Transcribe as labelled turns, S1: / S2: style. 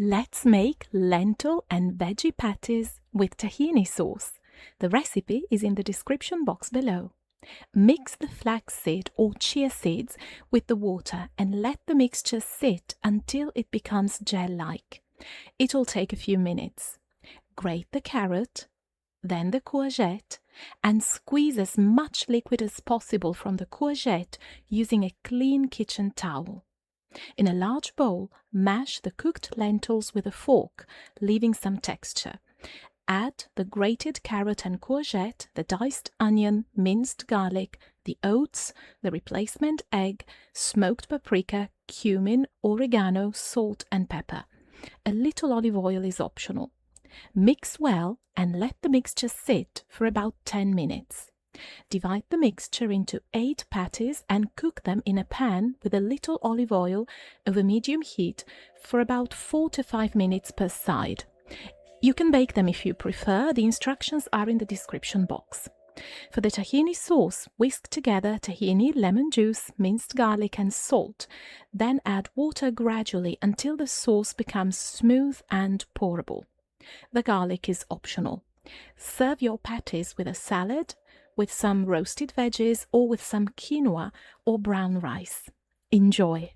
S1: Let's make lentil and veggie patties with tahini sauce. The recipe is in the description box below. Mix the flaxseed or chia seeds with the water and let the mixture sit until it becomes gel-like. It'll take a few minutes. Grate the carrot, then the courgette, and squeeze as much liquid as possible from the courgette using a clean kitchen towel. In a large bowl, mash the cooked lentils with a fork, leaving some texture. Add the grated carrot and courgette, the diced onion, minced garlic, the oats, the replacement egg, smoked paprika, cumin, oregano, salt and pepper. A little olive oil is optional. Mix well and let the mixture sit for about 10 minutes. Divide the mixture into 8 patties and cook them in a pan with a little olive oil over medium heat for about 4 to 5 minutes per side. You can bake them if you prefer. The instructions are in the description box. For the tahini sauce, whisk together tahini, lemon juice, minced garlic and salt. Then add water gradually until the sauce becomes smooth and pourable. The garlic is optional. Serve your patties with a salad, with some roasted veggies or with some quinoa or brown rice. Enjoy!